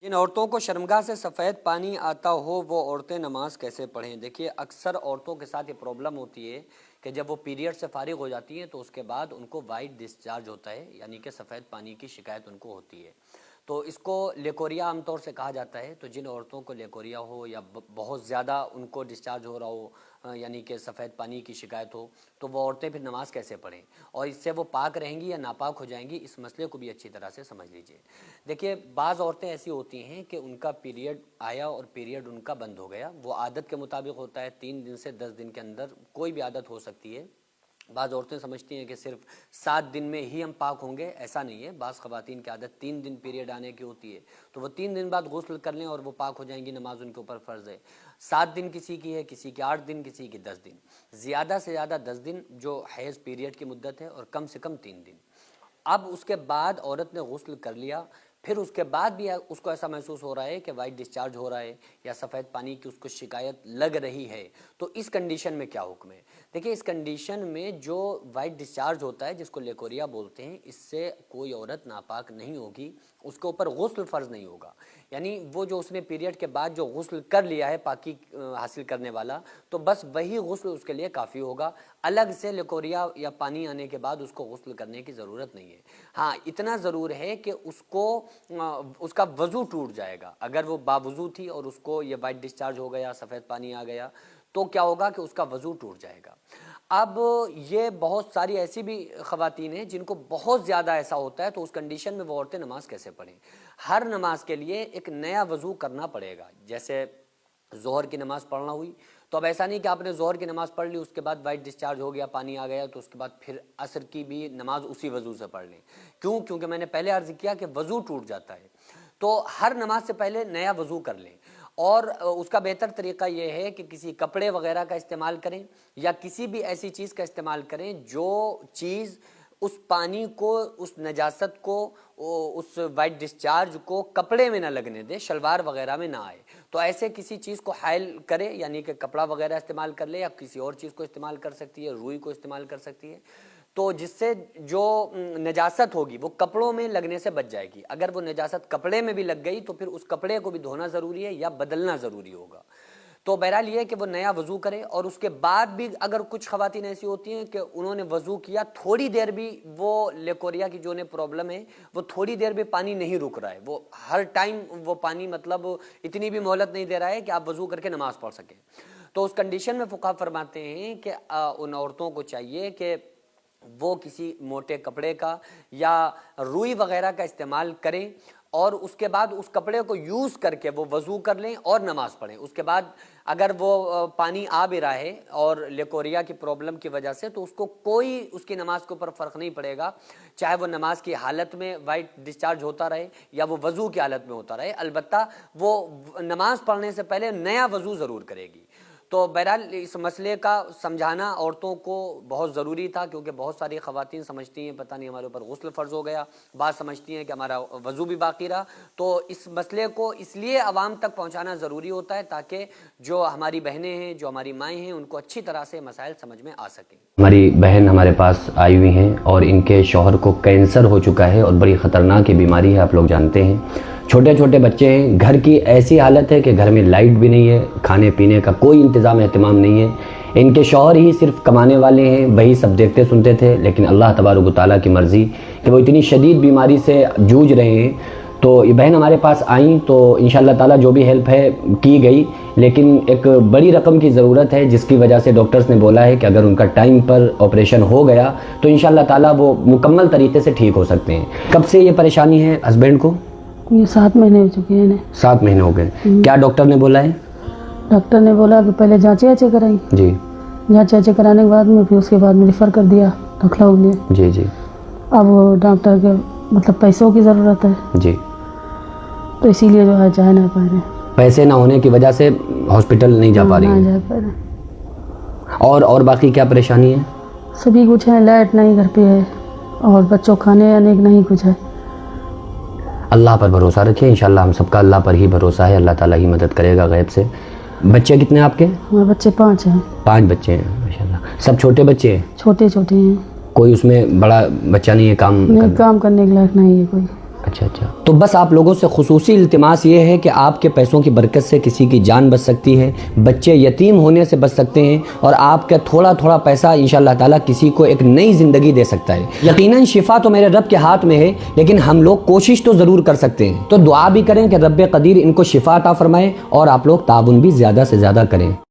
جن عورتوں کو شرمگاہ سے سفید پانی آتا ہو وہ عورتیں نماز کیسے پڑھیں؟ دیکھیے اکثر عورتوں کے ساتھ یہ پرابلم ہوتی ہے کہ جب وہ پیریڈ سے فارغ ہو جاتی ہیں تو اس کے بعد ان کو وائٹ ڈسچارج ہوتا ہے، یعنی کہ سفید پانی کی شکایت ان کو ہوتی ہے۔ تو اس کو لیکوریا عام طور سے کہا جاتا ہے۔ تو جن عورتوں کو لیکوریا ہو یا بہت زیادہ ان کو ڈسچارج ہو رہا ہو، یعنی کہ سفید پانی کی شکایت ہو، تو وہ عورتیں پھر نماز کیسے پڑھیں اور اس سے وہ پاک رہیں گی یا ناپاک ہو جائیں گی، اس مسئلے کو بھی اچھی طرح سے سمجھ لیجئے۔ دیکھیے بعض عورتیں ایسی ہوتی ہیں کہ ان کا پیریڈ آیا اور پیریڈ ان کا بند ہو گیا، وہ عادت کے مطابق ہوتا ہے، 3 دن سے 10 دن کے اندر کوئی بھی عادت ہو سکتی ہے۔ بعض عورتیں سمجھتی ہیں کہ صرف 7 دن میں ہی ہم پاک ہوں گے، ایسا نہیں ہے۔ بعض خواتین کی عادت 3 دن پیریڈ آنے کی ہوتی ہے، تو وہ 3 دن بعد غسل کر لیں اور وہ پاک ہو جائیں گی، نماز ان کے اوپر فرض ہے۔ 7 دن کسی کی ہے، کسی کی 8 دن، کسی کی 10 دن، زیادہ سے زیادہ 10 دن جو حیض پیریڈ کی مدت ہے، اور کم سے کم 3 دن۔ اب اس کے بعد عورت نے غسل کر لیا، پھر اس کے بعد بھی اس کو ایسا محسوس ہو رہا ہے کہ وائٹ ڈسچارج ہو رہا ہے یا سفید پانی کی اس کو شکایت لگ رہی ہے، تو اس کنڈیشن میں کیا حکم ہے؟ دیکھیں اس کنڈیشن میں جو وائٹ ڈسچارج ہوتا ہے، جس کو لیکوریا بولتے ہیں، اس سے کوئی عورت ناپاک نہیں ہوگی، اس کے اوپر غسل فرض نہیں ہوگا۔ یعنی وہ جو اس نے پیریڈ کے بعد جو غسل کر لیا ہے پاکی حاصل کرنے والا، تو بس وہی غسل اس کے لیے کافی ہوگا، الگ سے لیکوریا یا پانی آنے کے بعد اس کو غسل کرنے کی ضرورت نہیں ہے۔ ہاں اتنا ضرور ہے کہ اس کا وضو ٹوٹ جائے گا۔ اگر وہ باوضو تھی اور اس کو یہ وائٹ ڈسچارج ہو گیا، سفید پانی آ گیا، تو کیا ہوگا کہ اس کا وضو ٹوٹ جائے گا۔ اب یہ بہت ساری ایسی بھی خواتین ہیں جن کو بہت زیادہ ایسا ہوتا ہے، تو اس کنڈیشن میں وہ عورتیں نماز کیسے پڑھیں؟ ہر نماز کے لیے ایک نیا وضو کرنا پڑے گا۔ جیسے ظہر کی نماز پڑھنا ہوئی، تو اب ایسا نہیں کہ آپ نے ظہر کی نماز پڑھ لی، اس کے بعد وائٹ ڈسچارج ہو گیا، پانی آ گیا، تو اس کے بعد پھر عصر کی بھی نماز اسی وضو سے پڑھ لیں۔ کیونکہ میں نے پہلے عرض کیا کہ وضو ٹوٹ جاتا ہے، تو ہر نماز سے پہلے نیا وضو کر لیں۔ اور اس کا بہتر طریقہ یہ ہے کہ کسی کپڑے وغیرہ کا استعمال کریں، یا کسی بھی ایسی چیز کا استعمال کریں جو چیز اس پانی کو، اس نجاست کو، اس وائٹ ڈسچارج کو کپڑے میں نہ لگنے دے، شلوار وغیرہ میں نہ آئے۔ تو ایسے کسی چیز کو حائل کرے، یعنی کہ کپڑا وغیرہ استعمال کر لے، یا کسی اور چیز کو استعمال کر سکتی ہے، روئی کو استعمال کر سکتی ہے، تو جس سے جو نجاست ہوگی وہ کپڑوں میں لگنے سے بچ جائے گی۔ اگر وہ نجاست کپڑے میں بھی لگ گئی تو پھر اس کپڑے کو بھی دھونا ضروری ہے یا بدلنا ضروری ہوگا۔ تو بہرحال یہ ہے کہ وہ نیا وضو کرے، اور اس کے بعد بھی اگر کچھ خواتین ایسی ہوتی ہیں کہ انہوں نے وضو کیا، تھوڑی دیر بھی وہ لیکوریا کی جو انہیں پرابلم ہے، وہ تھوڑی دیر بھی پانی نہیں رک رہا ہے، وہ ہر ٹائم وہ پانی مطلب اتنی بھی مہلت نہیں دے رہا ہے کہ آپ وضو کر کے نماز پڑھ سکیں، تو اس کنڈیشن میں فقہا فرماتے ہیں کہ ان عورتوں کو چاہیے کہ وہ کسی موٹے کپڑے کا یا روئی وغیرہ کا استعمال کریں، اور اس کے بعد اس کپڑے کو یوز کر کے وہ وضو کر لیں اور نماز پڑھیں۔ اس کے بعد اگر وہ پانی آ بھی رہا ہے اور لیکوریا کی پرابلم کی وجہ سے، تو اس کو کوئی اس کی نماز کے اوپر فرق نہیں پڑے گا، چاہے وہ نماز کی حالت میں وائٹ ڈسچارج ہوتا رہے یا وہ وضو کی حالت میں ہوتا رہے، البتہ وہ نماز پڑھنے سے پہلے نیا وضو ضرور کرے گی۔ تو بہرحال اس مسئلے کا سمجھانا عورتوں کو بہت ضروری تھا، کیونکہ بہت ساری خواتین سمجھتی ہیں پتہ نہیں ہمارے اوپر غسل فرض ہو گیا، بعض سمجھتی ہیں کہ ہمارا وضو بھی باقی رہا۔ تو اس مسئلے کو اس لیے عوام تک پہنچانا ضروری ہوتا ہے تاکہ جو ہماری بہنیں ہیں، جو ہماری مائیں ہیں، ان کو اچھی طرح سے مسائل سمجھ میں آ سکیں۔ ہماری بہن ہمارے پاس آئی ہوئی ہیں اور ان کے شوہر کو کینسر ہو چکا ہے، اور بڑی خطرناک بیماری ہے، آپ لوگ جانتے ہیں۔ چھوٹے چھوٹے بچے ہیں، گھر کی ایسی حالت ہے کہ گھر میں لائٹ بھی نہیں ہے، کھانے پینے کا کوئی انتظام اہتمام نہیں ہے۔ ان کے شوہر ہی صرف کمانے والے ہیں، وہی سب دیکھتے سنتے تھے، لیکن اللہ تبارک و تعالیٰ کی مرضی کہ وہ اتنی شدید بیماری سے جوجھ رہے ہیں۔ تو یہ بہن ہمارے پاس آئیں تو انشاءاللہ تعالیٰ جو بھی ہیلپ ہے کی گئی، لیکن ایک بڑی رقم کی ضرورت ہے، جس کی وجہ سے ڈاکٹرز نے بولا ہے کہ اگر ان کا ٹائم پر آپریشن ہو گیا تو انشاءاللہ تعالیٰ وہ مکمل طریقے سے ٹھیک ہو سکتے ہیں۔ کب سے یہ پریشانی ہے ہسبینڈ کو؟ یہ 7 مہینے ہو چکے ہیں انہیں۔ 7 مہینے ہو گئے۔ کیا ڈاکٹر نے بولا ہے؟ ڈاکٹر نے بولا کہ پہلے جانچیں کرائیں، جی جانچیں کرانے کے بعد میں پھر اس کے بعد میں ریفر کر دیا لکھنؤ میں۔ جی جی اب وہ ڈاکٹر کے مطلب پیسوں کی ضرورت ہے، جی، تو اسی لیے جو ہے جا نہیں پا رہے، پیسے نہ ہونے کی وجہ سے ہاسپٹل نہیں جا پا رہی نہ ہیں۔ جا پا رہے۔ اور باقی کیا پریشانی ہے؟ سبھی کچھ ہے، لائٹ نہیں گھر پہ ہے، اور بچوں کھانے آنے کی نہیں کچھ ہے۔ اللہ پر بھروسہ رکھیں، انشاءاللہ ہم سب کا اللہ پر ہی بھروسہ ہے، اللہ تعالیٰ ہی مدد کرے گا غیب سے۔ بچے کتنے ہیں آپ کے؟ ہمارے بچے 5 ہیں۔ 5 بچے ہیں، ماشاءاللہ۔ سب چھوٹے بچے ہیں؟ چھوٹے چھوٹے ہیں، کوئی اس میں بڑا بچہ نہیں ہے کام نہیں کام کرنے کے لائق نہیں ہے کوئی۔ اچھا اچھا. تو بس آپ لوگوں سے خصوصی التماس یہ ہے کہ آپ کے پیسوں کی برکت سے کسی کی جان بچ سکتی ہے, بچے یتیم ہونے سے بچ سکتے ہیں, اور آپ کا تھوڑا تھوڑا پیسہ انشاءاللہ تعالیٰ کسی کو ایک نئی زندگی دے سکتا ہے. یقیناً شفا تو میرے رب کے ہاتھ میں ہے, لیکن ہم لوگ کوشش تو ضرور کر سکتے ہیں. تو دعا بھی کریں کہ رب قدیر ان کو شفا عطا فرمائے, اور آپ لوگ تعاون بھی زیادہ سے زیادہ کریں.